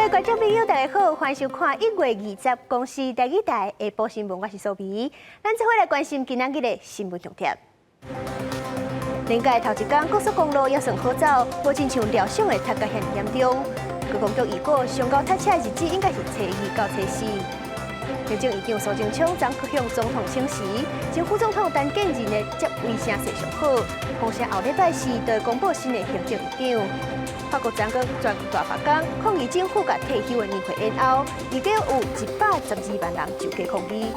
位观众朋友，大家好，欢迎收看1月20公司第2台下晡新闻，我是苏眉。咱这回来关心今仔日的新闻重点。连假头一天，高速公路也算好走，无亲像料想的塞甲遐尼严重。高公局预估上高塞车的日子应该是初2到初4。行政院长苏贞昌昨向总统请辞，前副总统陈建仁的接位声势上好，风声后礼拜四就公布新的行政院长。法国昨个全大罢工，抗议政府甲退休的年会延后，预计有112万人就地抗议。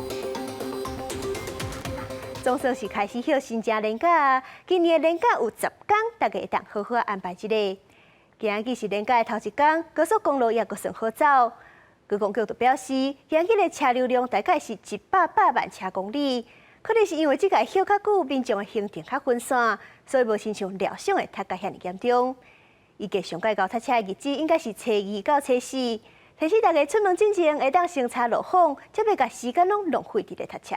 总算是开始休新正连假，今年的连假有10天，大家会当好好安排一下。今日是连假的头一天，高速公路也阁算好走。高公局就表示，今日的车流量大概是180万车公里，可能是因为这个休较久，民众的行程较分散，所以无亲像料想的塞甲遐尼严重。预计上届高塞车的日子应该是初2到初4，提醒大家出门之前会当先查路况，才袂甲时间拢浪费伫咧塞车。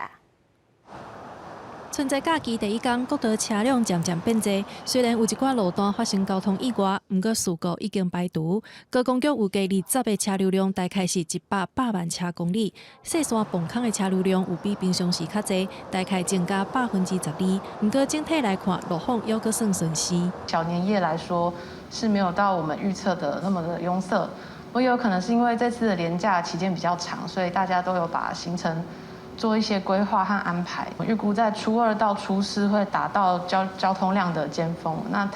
春节假期第一天，各道车辆渐渐变多。虽然有一寡路段发生交通意外，不过事故已经排除。高公局预计20的车流量大概是180万车公里，细线崩坑的车流量有比平常时较侪，大概增加12%。不过整体来看，路况犹阁算顺时。小年夜来说是没有到我们预测的那么的拥塞，不过有可能是因为这次的连假期间比较长，所以大家都有把行程做一些规划和安排。我预估在初2到初4会达到交通量的尖峰，那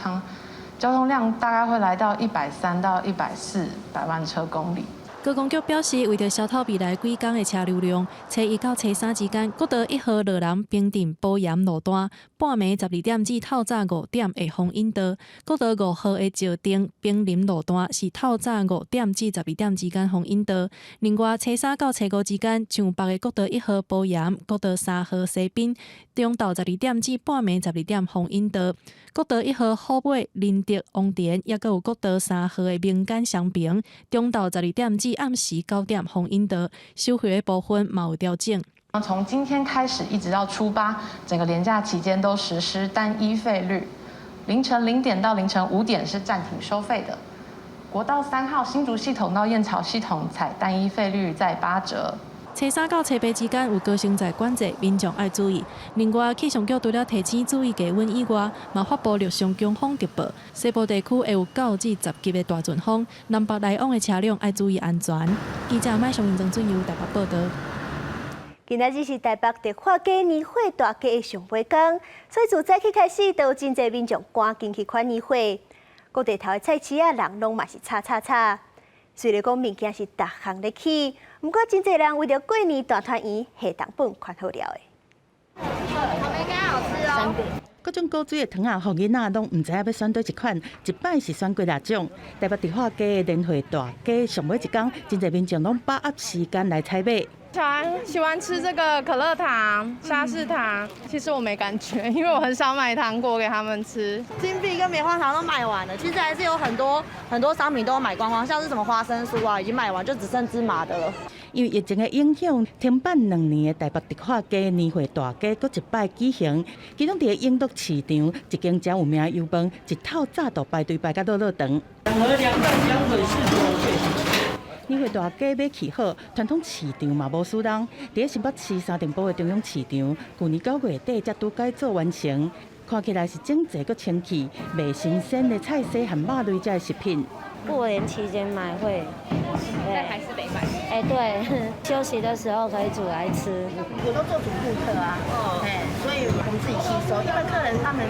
交通量大概会来到130到140万车公里。高公局表示，为着消透未来几天的车流量，初1到初3之间，国道1号罗南平镇保盐路段，半暝12点至透早5点的封引道；国道5号的石碇平林路段是透早5点至12点之间封引道。另外，初3到初5之间，像北的国道1号保盐、国道3号西滨，中昼12点至半暝12点封引道；国道1号虎尾、仁德、王田，也有国道3号的民间双平，中昼12点至暗时9点封引道，收费的部分嘛有调整。从今天开始一直到初8，整个连假期间都实施单一费率，凌晨0点到凌晨5点是暂停收费的。国道3号新竹系统到燕巢系统采单一费率在8折。初3到初8之间有高乘载管制，民众要注意。另外，气象局除了提醒注意低温以外，嘛发布陆上强风特报。西部地区会有9至10级的大阵风，南北来往的车辆要注意安全。记者麦上郑准由台北报道。今仔日是台北迪化街年会大街的上尾天，所以自早起开始，都有真侪民众赶紧去看年会。各地头的菜市啊，人拢嘛是叉。虽然讲物件是逐项咧起，不过真侪人为着过年大团圆，下当本款好料的。草莓干好吃哦。各种古水的糖啊，互囡仔拢唔知影要选对一款，一摆是选过6种。台北迪化街的年会大街上尾一天，真侪民众拢把握时间来采买。喜欢吃这个可乐糖、沙士糖，其实我没感觉，因为我很少买糖果给他们吃。金币跟棉花糖都卖完了，其实还是有很多商品都买光光，像是什么花生酥啊，已经卖完，就只剩芝麻的了。因为疫情的影响，停办2年的台北迪化街年会大街搁一摆举行，其中伫个永乐市场一间真有名的油饭，一透早就排队排到落长。年会大街要起好，传统市场嘛无输人。伫个新北市3重埔的中央市场，去年9月底才拄改造完成，看起来是整齐搁清气，卖新鲜的菜色和肉类这食品。过年期间买会，在台式北买。对，休息的时候可以煮来吃。我都做主顾客啊，所以我们自己吸收，因为客人他们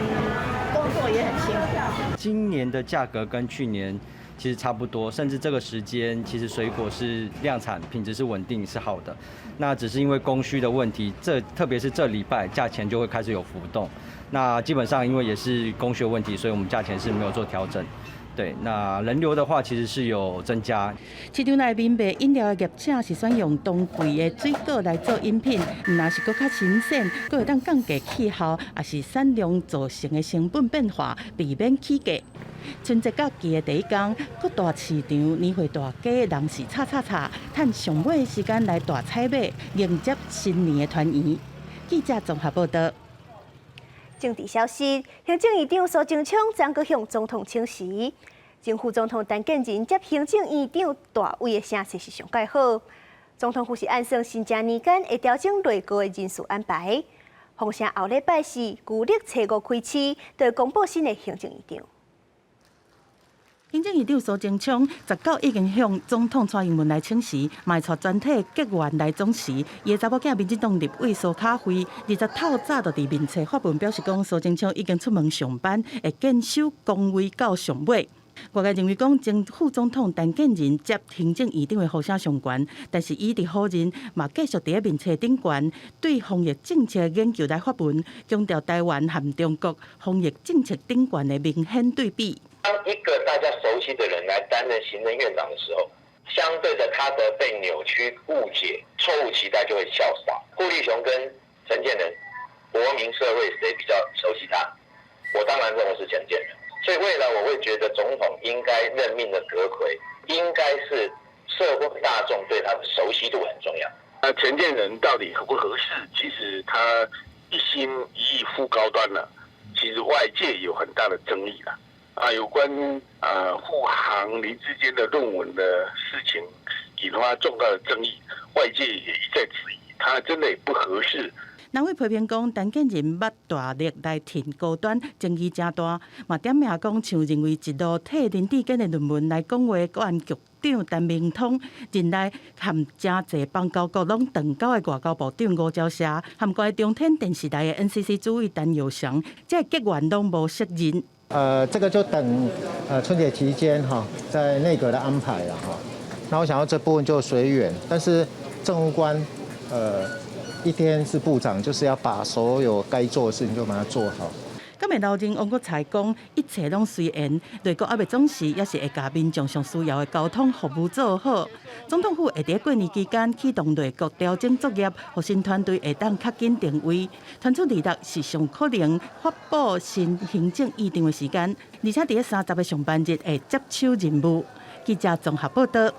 工作也很辛苦。今年的价格跟去年其实差不多，甚至这个时间其实水果是量产，品质是稳定是好的。那只是因为供需的问题，特别是这礼拜价钱就会开始有浮动。那基本上因为也是供需的问题，所以我们价钱是没有做调整。对，那人流的话其实是有增加。市场内面卖饮料的业者是选用当季的水果来做饮品，若是搁较新鲜，搁会当降低气候，也是产量造成的成本变化，避免起价。春节假期的第一天，各大市场年会大街人是叉，趁上尾的时间来大采买，迎接新年的团圆。记者综合报道。政治消息，行政院长苏贞昌昨个向总统请辞。前副总统陈建仁接行政院长大位的声势是上介好。总统府是按算新正年间会调整内阁的人事安排。风声后礼拜四旧历初5开始，就会公布新的行政院长。行政院长苏贞昌19已经向总统蔡英文来请示，卖带全体结员来总辞。伊的查某囝民进党立委苏巧慧20透早就伫面册发文表示讲，苏贞昌已经出门上班，会坚守岗位到上尾。外界认为讲，前副总统陈建仁接行政院长的呼声上悬，但是伊伫好人嘛继续伫咧面册顶悬对防疫政策的研究来发文，强调台湾和中国防疫政策顶悬的明显对比。当一个大家熟悉的人来担任行政院长的时候，相对的他的被扭曲、误解、错误期待就会较少。顾立雄跟陈建仁，国民社会谁比较熟悉他？我当然认为是陈建仁。所以未来我会觉得总统应该任命的阁揆，应该是社会大众对他的熟悉度很重要。那陈建仁到底合不合适？其实他一心一意赴高端了，其实外界有很大的争议了。有关护航林之间的论文的事情引发重大的争议，外界也一再质疑，他真的也不合适。南汇批评讲，陈建仁捌大力来挺高端，争议真大。嘛点名讲，像认为一路替林志坚的论文来讲话，国安局长陈明通，近来含真侪邦交国拢断交的外交部长吴钊燮，含关中天电视台的 NCC 主委陈友祥，这结员拢无适任。这个就等春节期间在内阁的安排了哈。那我想要这部分就随缘，但是政务官一天是部长，就是要把所有该做的事情就把它做好。今日老人王国才讲，一切拢随缘，内阁还未总时，也是会甲民众上需要的交通服务做好。总统府会伫过年期间启动内阁调整作业，互新团队会当较紧定位。传出26是上可能发布新行政院长的时间，而且伫30个上班日会接手任务。记者综合报道。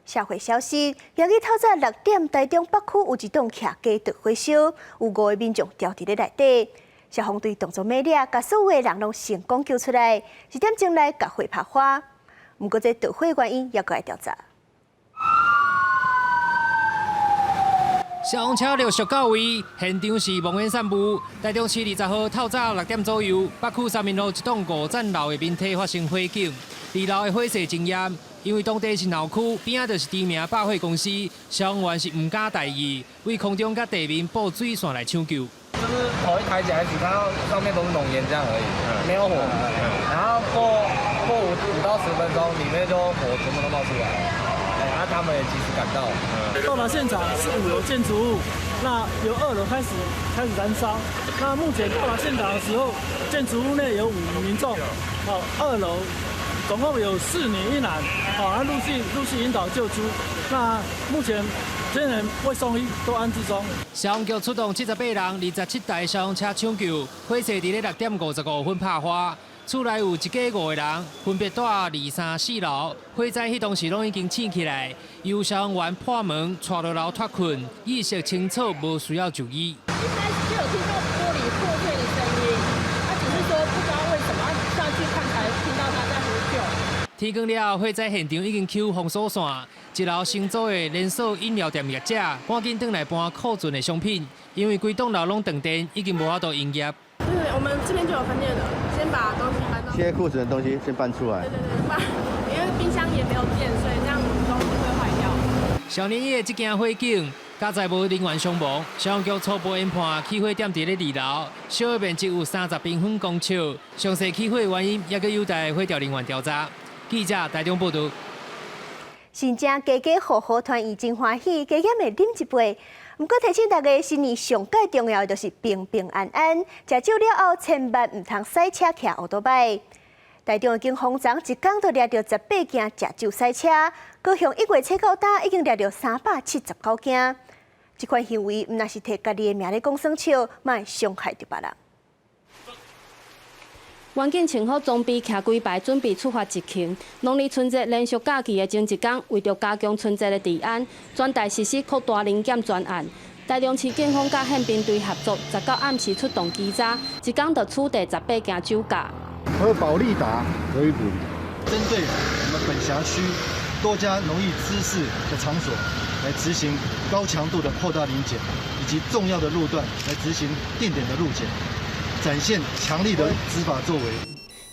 社会消息：今日透早6点，台中北区有一栋客家大火烧，有5个民众掉伫咧内底。消防队动作猛烈，把所有的人拢成功救出来。1点钟内把火拍花，不过这大火原因也搁来调查。消防车陆续到位，现场是梦魇散步。台中市20号透早6点左右，北区3民路一栋5层楼的面体发生火警，2楼的火势真严。因为当地是闹区，边仔就是知名百货公司，消防员是唔敢大意，为空中甲地面布水线来抢救。就是头一抬起来，只看到上面都是浓烟这样而已，没有火。然后过5到10分钟，里面就火全部都冒出来了。他们也及时赶到。到达现场是5楼建筑物，那由2楼开始燃烧。那目前到达现场的时候，建筑物内有5名民众，2楼。总共有4女1男，陆续引导救出。那目前这些人未送医，都安置中。消防局出动78人，27台消防车抢救，火势伫咧6点55分拍花。厝内有1家5个人，分别住2、3、4楼。火灾迄当时拢已经醒起来，由消防员破门带落楼脱困，意识清楚，无需要就医。一开始就有听到玻璃破碎的声音，他只是说不知道为什么上去看才听到他在呼救。天光了，火灾现场已经抽封锁线，1楼新租的连锁饮料店业者赶紧转来搬库存的商品，因为规栋楼拢断电，已经无法度营业。对，我们这边就有分店的，先把东西搬到。现在库存的东西先搬出来。对，因为冰箱也没有电，所以这样东西会坏掉。小年夜这件火警，加在无人员伤亡，消防局初步研判起火点伫咧2楼，小的面积有30平方公尺，详细起火原因也搁有待火调人员调查。记者台中报道。新正家家户户团圆真欢喜，加减会啉一杯。不过提醒大家，新年上界重要的就是平平安安。食酒了后，千万唔通赛车骑奥多摆。台中的警方昨一天就抓到18件食酒赛车，高雄1月初到今已经抓到379件。这款行为唔若是摕家己的名咧讲耍笑，嘛会伤害到别人。员警穿好装备，骑几排，准备出发执勤。农历春节连续假期的前一天，为着加强春节的治安，专台实施扩大临检专案。台中市警方甲宪兵队合作，19暗时出动稽查，一天就处理18件酒驾。喝保利达可以补针对我们本辖区多家农艺知识的场所来执行高强度的扩大临检，以及重要的路段来执行定点的路检，展现强力的执法作为。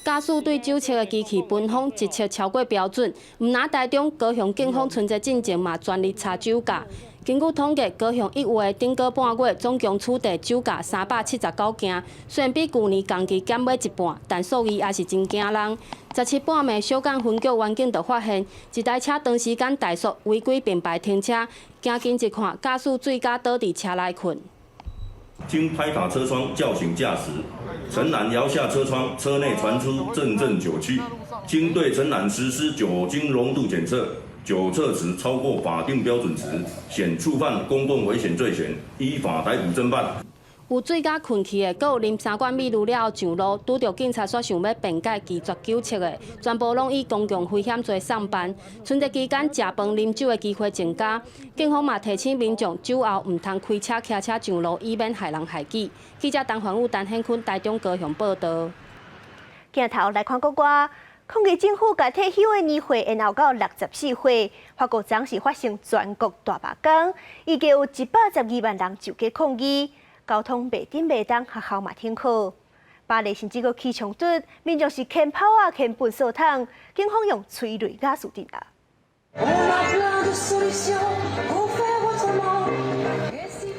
驾驶对酒测的机器分封一测超过标准，毋但台中、高雄警方春节进前嘛全力查酒驾。根据统计，高雄1月顶个半月总共处理酒驾379件，虽然比去年同期减尾一半，但数字也是真惊人。17半暝，小港分局员警就发现一台车长时间怠速违规并排停车，行近一看，驾驶醉驾倒伫车内困。经拍打车窗叫醒驾驶，陈然摇下车窗，车内传出阵阵酒气。经对陈然实施酒精浓度检测，酒测值超过法定标准值，显触犯公共危险罪嫌，依法逮捕侦办。有醉驾困去的，佮有啉3罐米露了后上路，拄着警察说想要辩解拒绝酒测的，全部拢以公共危险罪上班。春节期间食饭啉酒的机会增加，警方嘛提醒民众酒后唔通开车、骑车上路，以免害人害己。记者陈环宇、陈显坤台中高雄报道。镜头来看国外，抗议政府甲退休的年岁延后到64岁，法国昨是发生全国大罢工，预计有112万人就街抗议。交通袂顶袂当，学校嘛停课。巴黎甚至阁起冲突，民众是牵炮啊、牵粪扫桶，警方用催泪瓦斯镇压。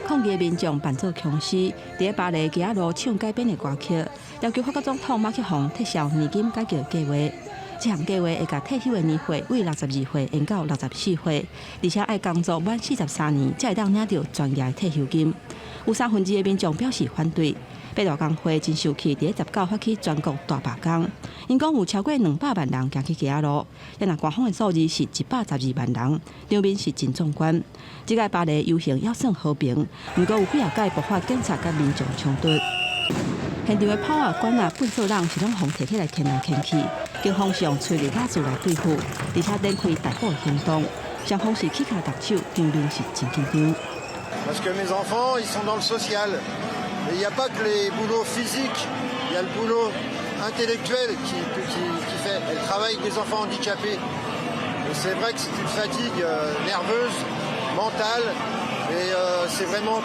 抗议民众扮作枪手，伫巴黎街路唱改编的歌曲，要求法国总统马克龙撤销年金改革计划。这项计划会甲退休的年岁为62岁延到64岁，而且要工作满43年才会当领到专业退休金。有1/3的民众表示反对。八大工会真受气，伫19发起全国大罢工。因讲有超过200万人行去街路，也若官方的数字是112万人，场面是真壮观。这个巴黎游行还算和平，不过有几啊届爆发警察甲民众冲突。现场的炮啊、管啊、粪扫人是拢互摕起来牵来牵去，警方是用催泪瓦斯来对付，而且展开逮捕的行动。双方是起脚动手，场面是真紧张。Parce que mes enfants, ils sont dans le social. Et il n'y a pas que les boulots physiques, il y a le boulot intellectuel qui fait. Elle travaille avec des enfants handicapés. Et c'est vrai que c'est une fatigue nerveuse, mentale, et c'est vraiment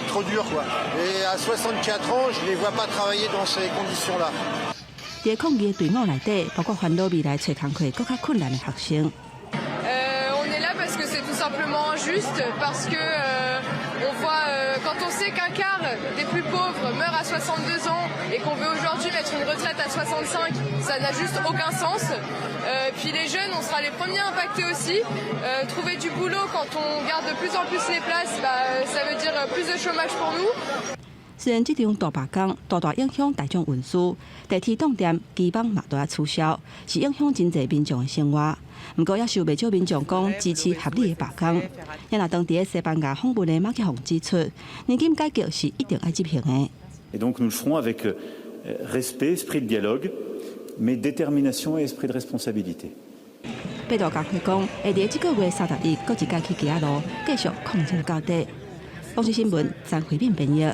trop dur, quoi. Et à 64 ans, je ne les vois pas travailler dans ces conditions-là. 在抗议队伍内底，包括烦恼未来找工课更加困难的学生。On est là parce que c'est tout simplement injuste, parce que on voit quand on sait qu'un quart des plus pauvres meurent à 62 ans et qu'on veut aujourd'hui mettre une retraite à 65, ça n'a juste aucun sens. Puis les jeunes, on sera les premiers impactés aussi. Trouver du boulot quand on garde de plus en plus les places, ça veut dire plus de chômage pour nous. 虽然这场大罢工大影响大众运输，地铁动店基本嘛都要取消，是影响真侪民众的生活。不过，也受不少民众讲支持合理的罢工。也若当地的西班牙访问的马克龙指出，年金改革是一定要执行的。Et donc nous le ferons avec respect, esprit de dialogue, mais détermination et esprit de responsabilité. 八大工会讲，会伫这个月30日，搁一届去街路继续抗争到底。广西新闻张惠敏编译。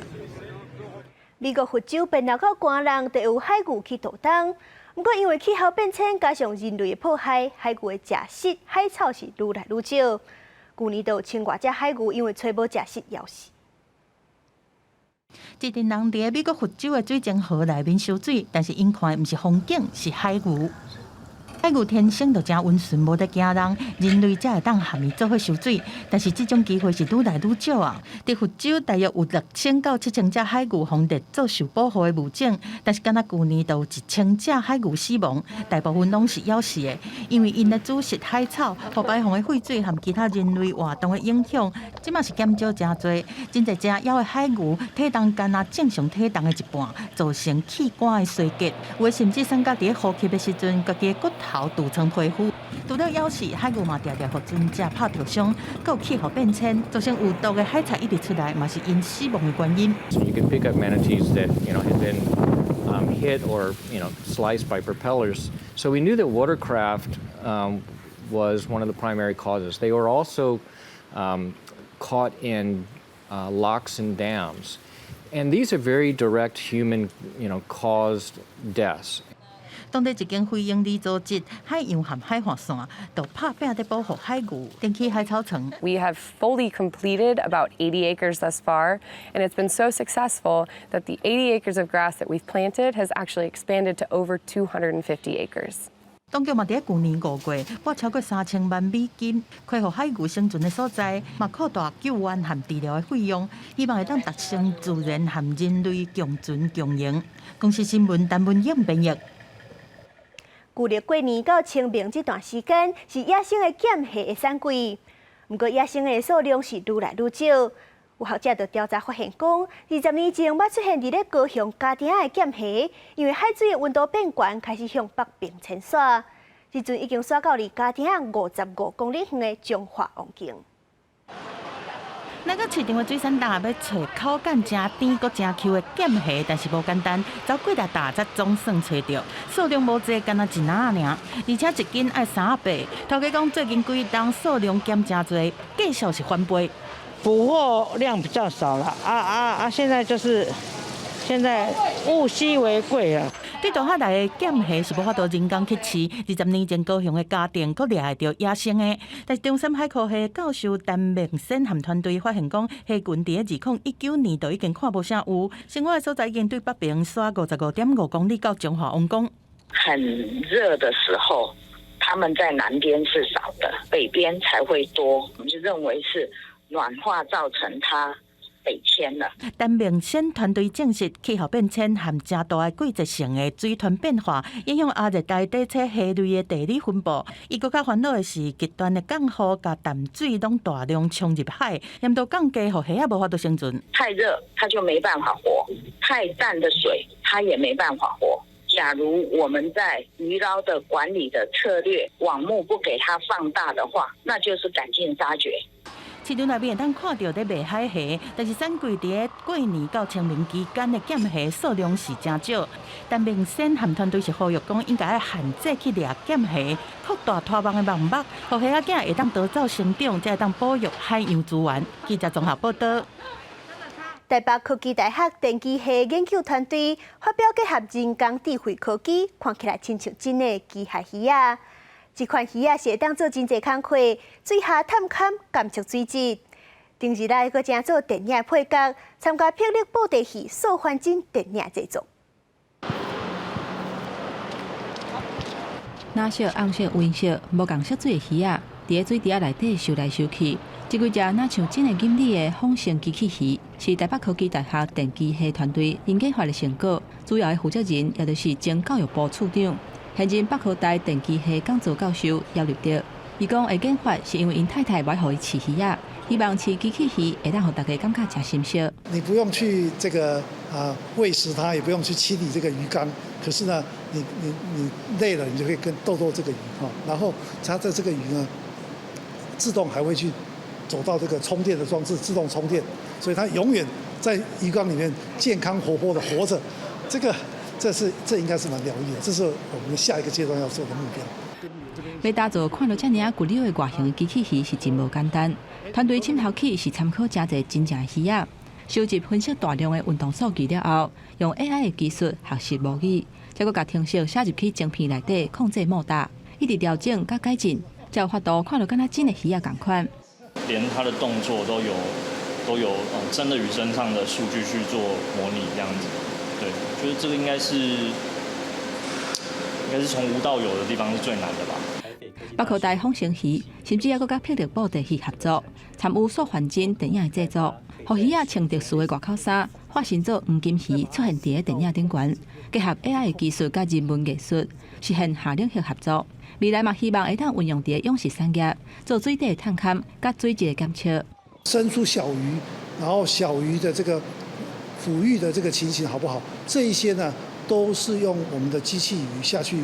美国佛州变闹到寒人，就有海牛去渡冬。不过因为气候变迁加上人类的迫害，海牛的食食海草是愈来愈少。去年就有千外只海牛因为找无食食枵死。一群人伫美国佛州的水晶河内面游水，但是因看的毋是风景，是海牛。海牛天生就真温顺，无得惊人，人类才会当含伊做伙游水。但是这种机会是愈来愈少啊！伫佛州大约有6000到7000只海牛红列做受保护的物种，但是敢若去年就有1000只海牛死亡，大部分拢是枵死的，因为因咧煮食海草，互排放的废水和其他人类活动的影响，即嘛是减少真多。真侪只枵的海牛体重干若正常体重的一半，造成器官的衰竭，有的甚至送到伫呼吸的时阵，家己的骨头涂层皮肤。除了枵死，海牛嘛常常互尊者拍着伤，还有气候变迁造成有毒的海菜一直出来，嘛是因死亡的原因。You can pick up manatees that have been hit or sliced by propellers. So we knew that watercraft was one of the primary causes. They were also caught in locks and dams, and these are very direct human caused deaths. 当地一间非营利组织海洋和海岸线，就拍拼在保护海鱼，顶起海草层。We have fully completed about 80 acres thus far, and it's been so successful that the 80 acres of grass that we've planted has actually expanded to over 250 acres. 当局嘛，伫去年5月，拨超过3000万美金，开放海鱼生存的所在，嘛扩大救援和治疗的费用，希望会当达成自然和人类共存共赢。公司新闻陈文英编译。旧历过年到清明这段时间是野生的减虾的产季，不过野生的数量是愈来愈少。有学者就调查发现，讲20年前捌出现伫咧高雄嘉定的减虾，因为海水的温度变悬，开始向北边迁徙，即阵已经徙到离嘉定55公里远的彰化王境。咱到市场的水产摊要找口感真甜、搁真 Q 的减虾，但是无简单，走几大搭才总算找到，数量无济，干那一篮尔，而且一斤要300。头家讲最近几档数量减真多，继续是翻倍。捕获量比较少了，现在物稀为贵了。对大海内的减虾是无法度人工去饲，20年前高雄的家庭阁掠会到野生的，但是中山海科系教授陈明sen和团队发现讲，虾群伫2019年就已经看无啥有，生活的所在已经对北平徙55.5公里到彰化王宫。很热的时候，他们在南边是少的，北边才会多。我们就认为是暖化造成它北迁了。陈明sen团队证实，气候变迁和正大的季节性的水团变化，影响亚热带底侧虾类的地理分布。伊更较烦恼的是，极端的降雨甲淡水拢大量冲入海，严重降低，互虾仔无法度生存。太热，它就没办法活；太淡的水，它也没办法活。假如我们在鱼捞的管理的策略，网目不给它放大的话，那就是赶尽杀绝。市场内面会当看到在卖海虾，但是产季伫过年到清明期间的减虾数量是真少。陈明sen和团队是呼吁讲，应该要限制去掠减虾，扩大拖网的网目，互虾仔会当得早生长，才会当保育海洋资源。记者综合报道。台北科技大学电机系研究团队发表结合人工智慧科技，看起来亲像真的机械鱼仔。这款鱼仔是会当做真侪工课，水下探勘、监测水质。平日来阁正做电影配角，参加霹雳布袋戏受环境电影制作。蓝色、红色、温色，无共色水的鱼仔，伫水池内底游来游去。这几只若像真的锦鲤的仿生机器鱼，是台北科技大学电机系团队研究发的成果。主要的负责人也就是前教育部处长。现任北科大电机系讲座教授姚立德，伊讲会研发是因为因太太袂互伊饲鱼仔，希望饲机器鱼会当互大家感觉真新鲜。你不用去这个喂食它，也不用去清理这个鱼缸，可是呢，你累了，你就可以跟逗这个鱼哈，然后它的这个鱼呢，自动还会去走到这个充电的装置，自动充电，所以它永远在鱼缸里面健康活泼的活着，这应该是蛮疗愈的，这是我们下一个阶段要做的目标。要打造看到这样古溜的外形的机器鱼是真无简单。团队深头起是参考真侪真正的鱼仔，收集分析大量的运动数据了后，用 AI 的技术学习模拟，再搁甲听色写入去晶片内底控制莫大，一直调整甲改进，才有法度看到敢若真的鱼仔同款。连它的动作都有真的鱼身上的数据去做模拟这样子。对，就是这个应该是从无到有的地方是最难的吧。北科大仿生鱼，甚至还搁甲霹雳布袋戏合作，参与数环境电影的制作，互鱼仔穿特殊的外口衫，化身做黄金鱼出现伫电影顶悬，结合 AI 的技术甲人文艺术，实现下领域合作。未来嘛，希望会当运用伫养殖产业，做水底的探勘甲水质的监测。生出小鱼，然后小鱼的这个抚育的这个情形好不好？这一些呢，都是用我们的机器鱼下去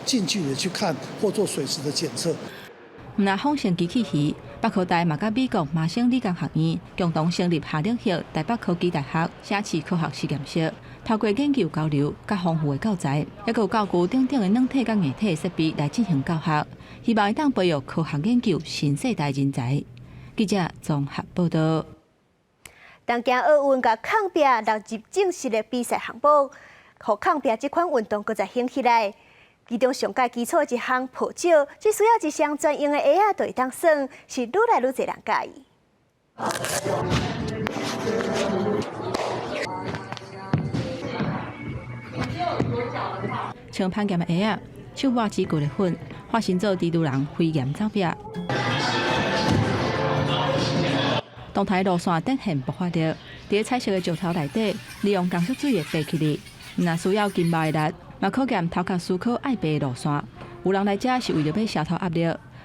近距离的去看或做水质的检测。那仿生机器鱼，北科大嘛甲美国麻省理工学院共同成立下领域台北科技大学城市科学实验室，透过研究交流甲丰富的教材，还有教具等等的软体甲硬体的设备来进行教学，希望会当培育科学研究新世代人才。记者综合报道。东京奥运甲抗壁落入正式的比赛项目，互抗壁这款运动搁再兴起来。其中上界基础的一项泡椒，只需要一双专用的鞋仔就会当耍，是愈来愈侪人介意。像攀岩的鞋仔，手抹指骨的粉，化身做蜘蛛人飞岩走壁。动态路线展现爆发着，伫彩色的石头内底，利用钢索水的爬起来。若需要金马的力，嘛考验头壳思考爱爬的路线。有人来遮是为着要消除压力，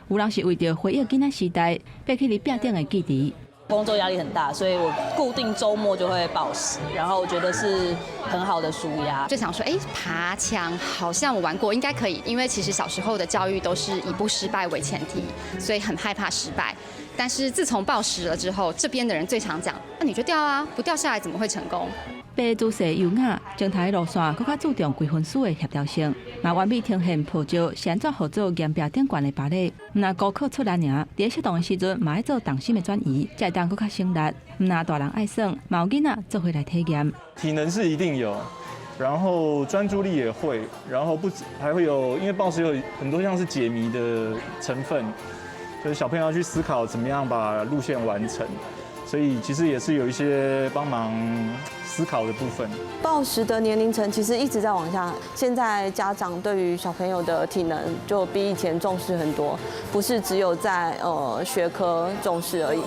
有人是为着回忆囡仔时代爬起来壁顶的记忆。工作压力很大，所以我固定周末就会暴食，然后我觉得是很好的舒压。就想说，爬墙好像我玩过，应该可以，因为其实小时候的教育都是以不失败为前提，所以很害怕失败。但是自从暴食了之后，这边的人最常讲，那你就掉啊，不掉下来怎么会成功？爬姿势优雅，整台路线更加注重规分数的协调性，嘛完美呈现泡椒是安怎合作岩壁顶悬的芭蕾。若高考出来尔，伫适当的时阵，嘛要做重心的转移，才会当更加省力。若大人爱耍，嘛有囡仔做回来体验。体能是一定有，然后专注力也会，然后还会有，因为暴食有很多像是解谜的成分，就是小朋友要去思考怎么样把路线完成。所以其实也是有一些帮忙思考的部分。暴食的年龄层其实一直在往下，现在家长对于小朋友的体能就比以前重视很多，不是只有在学科重视而已。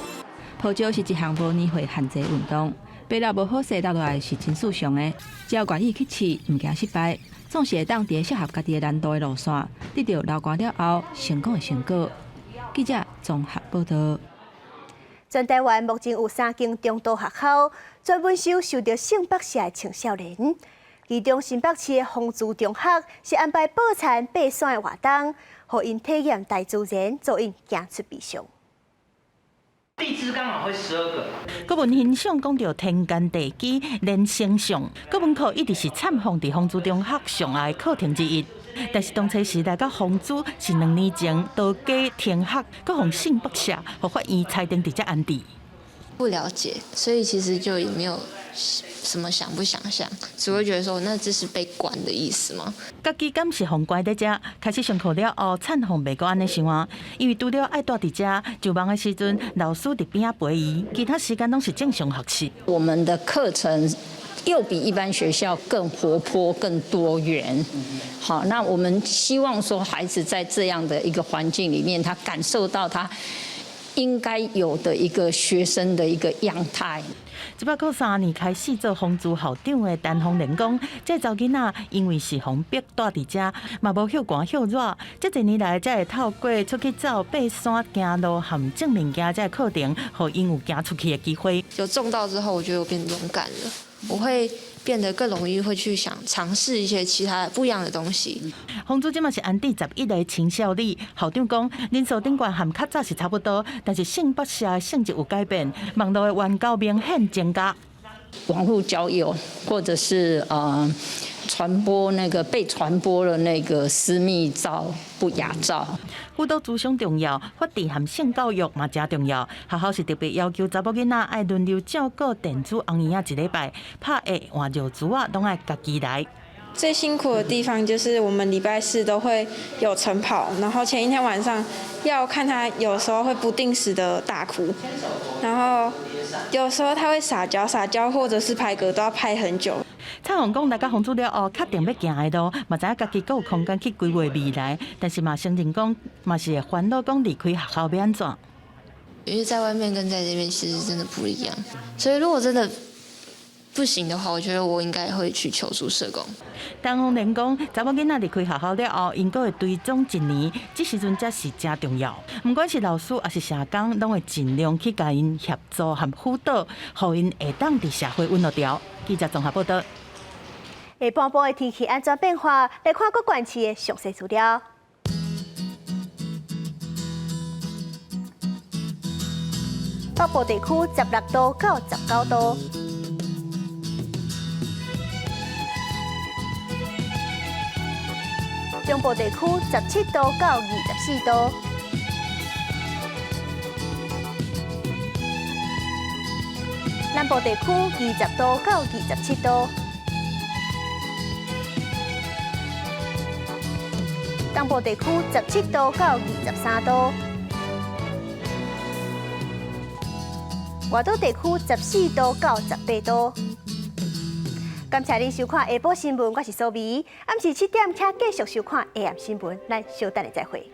泡椒是一项无年岁限制运动，爬了无好势落来是真属常的，只要愿意去试，唔惊失败，总是会当伫适合家己的难度的路线，得到流汗了后成功的成果。记者综合报道。全台湾目前有3间中度学校专门受到性剥削的青少年，其中新北市的丰珠中学是安排报餐爬山的活动，让因体验大自然，助因行出悲伤。地支刚好会12个。佮文欣赏讲到天干地支连星象，佮文科一直是惨逢伫丰珠中学上下的课程之一。但是当初时代甲丰珠是2年前倒假停学，佮互性剥削，互法院裁定直接安置。不了解，所以其实就也没有什么想不想象，只会觉得说那这是被管的意思吗？家己敢是互关在遮，开始上课了后，惨逢袂过安尼想啊，因为除了爱住伫遮，上班的时阵老师伫边仔陪伊，其他时间拢是正常学习。我们的课程又比一般学校更活泼、更多元。好，那我们希望说，孩子在这样的一个环境里面，他感受到他应该有的一个学生的一个样态。193年开始做丰珠校长的陈宏仁讲，这查囡仔因为是被逼住伫遮，嘛无休寒休热，这一年来才会透过出去走、爬山、行路和证明件这课程，互因有行出去的机会。有中到之后，我觉得我变勇敢了，我会变得更容易会去想尝试一些其他不一样的东西。丰珠即嘛是安置11个青少年，校长讲人数顶悬和较早是差不多，但是性剥削的性质有改变，网络的原告明显增加。网络交友，或者是传播被传播了私密照、不雅照。辅导咨询重要，法治和性教育嘛真重要。学校是特别要求查某囡仔爱轮流照顾电子红衣仔1礼拜，拍下换尿珠啊，拢爱家己来。最辛苦的地方就是我们礼拜4都会有晨跑，然后前一天晚上要看他有时候会不定时的大哭，然后有时候他会撒娇或者是拍嗝都要拍很久。蔡宏讲来到丰珠了后，确定要行的路，嘛知影家己够有空间去规划未来，但是嘛承认讲，嘛是会烦恼讲离开学校要安怎？因为在外面跟在这边其实真的不一样，所以如果真的不行的话，我觉得我应该会去求助社工。陈宏仁讲，查某囡仔离开学校了后，因阁会追踪1年，这时阵才是真重要。不管是老师还是社工，拢会尽量去甲因协助和辅导，互因会当伫社会稳落条。记者综合报道。下半部的天气安全变化，来看各县市的详细资料。北部地区16度到19度。中部地区17度到24度，南部地区20度到27度，东部地区17度到23度，外岛地区14度到18度。感谢您收看下晡新闻，我是苏眉。暗时7点，请继续收看 AM 新闻，咱稍等下再会。